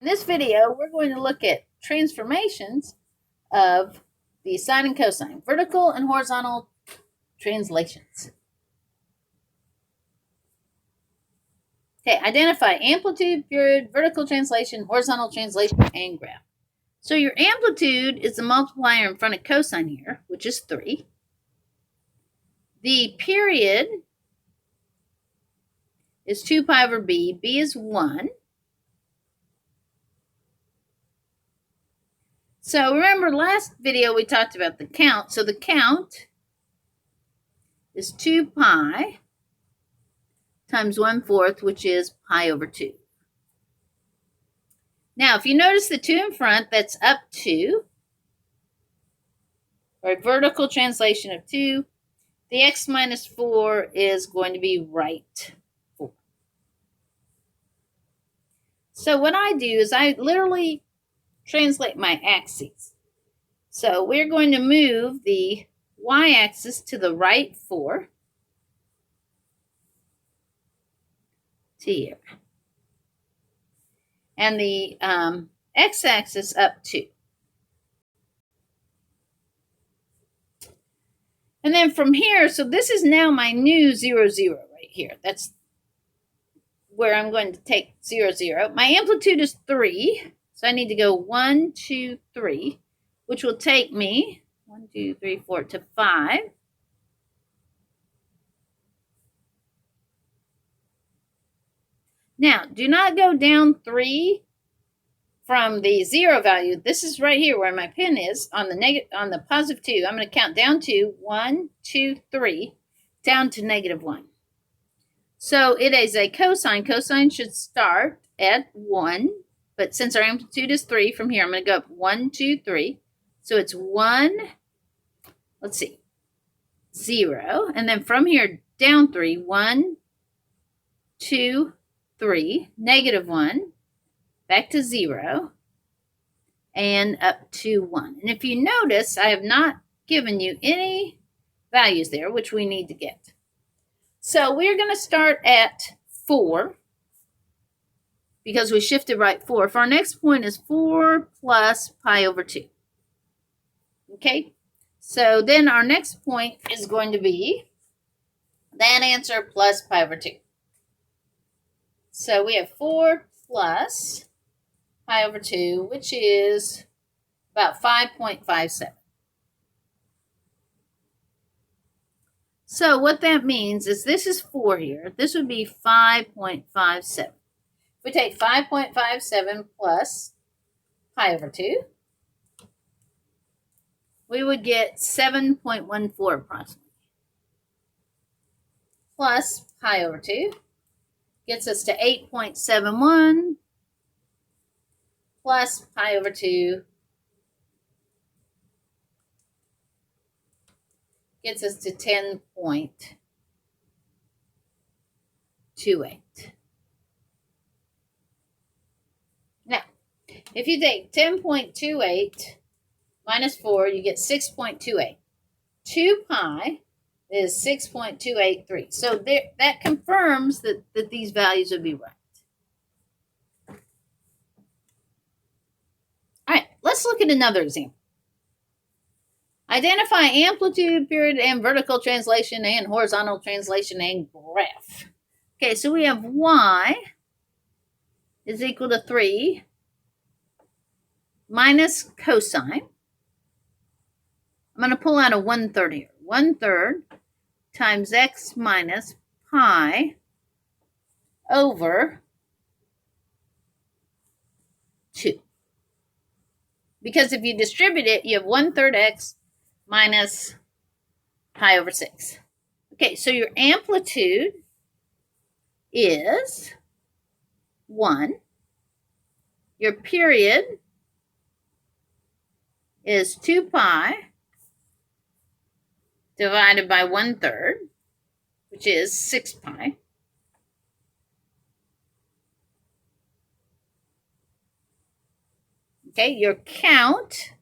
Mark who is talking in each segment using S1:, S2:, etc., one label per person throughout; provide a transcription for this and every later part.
S1: In this video, we're going to look at transformations of the sine and cosine, vertical and horizontal translations. Okay, identify amplitude, period, vertical translation, horizontal translation, and graph. So your amplitude is the multiplier in front of cosine here, which is 3. The period is 2 pi over b. B is 1. So remember last video we talked about the count. So the count is 2 pi times 1/4, which is pi over 2. Now, if you notice the 2 in front, that's up 2, or a vertical translation of 2. The x minus 4 is going to be right 4. So what I do is I literally translate my axes. So we're going to move the y-axis to the right 4 to here. And the x-axis up 2. And then from here, so this is now my new 0, 0 right here. That's where I'm going to take 0, 0. My amplitude is 3, so I need to go 1, 2, 3, which will take me 1, 2, 3, 4 to 5. Now, do not go down 3 from the 0 value. This is right here where my pin is on the positive 2. I'm going to count down to 1, 2, 3, down to -1. So it is a cosine. Cosine should start at 1, but since our amplitude is 3, from here I'm going to go up 1, 2, 3. So it's 1, let's see, 0, and then from here down 3, 1, 2, 3, -1, back to 0, and up to 1. And if you notice, I have not given you any values there, which we need to get. So we're going to start at 4, because we shifted right 4. For our next point is 4 plus pi over 2. Okay, so then our next point is going to be that answer plus pi over 2. So we have 4 plus pi over 2, which is about 5.57. So what that means is this is 4 here. This would be 5.57. If we take 5.57 plus pi over 2, we would get 7.14 approximately. Plus pi over 2 gets us to 8.71 plus pi over 2 gets us to 10.28. Now, if you take 10.28 minus 4, you get 6.28. 2 pi is 6.283. So that confirms that these values would be right. All right, let's look at another example. Identify amplitude, period, and vertical translation, and horizontal translation, and graph. Okay, so we have y is equal to 3 minus cosine. I'm going to pull out a 1/3 here. 1/3 times x minus pi over 2. Because if you distribute it, you have 1/3 x minus pi over 6. Okay, so your amplitude is 1. Your period is 2 pi divided by 1/3, which is 6 pi. Okay, your count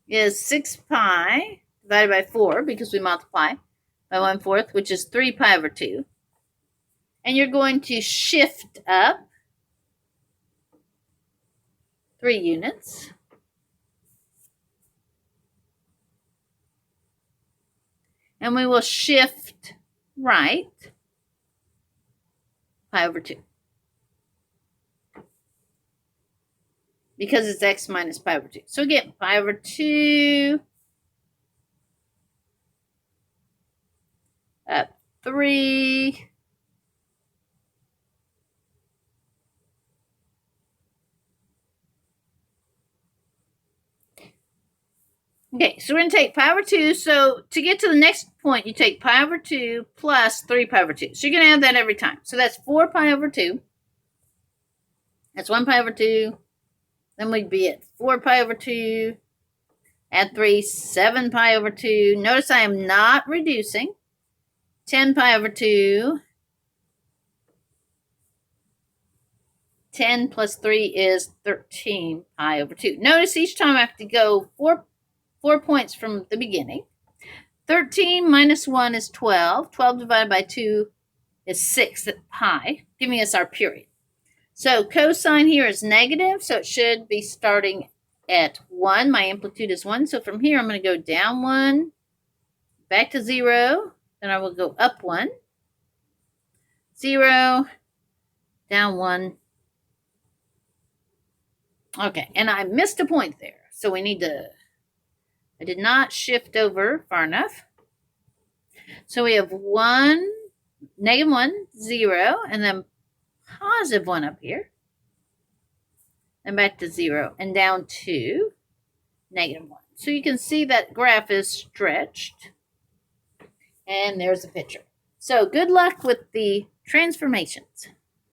S1: is 6 pi divided by 4, because we multiply by 1/4, which is 3 pi over 2. And you're going to shift up 3 units. And we will shift right pi over 2. Because it's x minus pi over 2. So we get pi over 2 up 3. Okay, so we're going to take pi over 2. So to get to the next point, you take pi over 2 plus 3 pi over 2. So you're going to add that every time. So that's 4 pi over 2. That's 1 pi over 2. Then we'd be at 4 pi over 2. Add 3, 7 pi over 2. Notice I am not reducing. 10 pi over 2. 10 plus 3 is 13 pi over 2. Notice each time I have to go 4 points from the beginning. 13 minus 1 is 12. 12 divided by 2 is 6 pi, giving us our period. So cosine here is negative, so it should be starting at 1. My amplitude is 1. So from here, I'm going to go down 1, back to 0. Then I will go up 1, 0, down 1. Okay, and I missed a point there. So we need to, I did not shift over far enough. So we have 1, negative 1, 0, and then positive 1 up here. And back to 0, and down to negative 1. So you can see that graph is stretched. And there's a picture. So good luck with the transformations.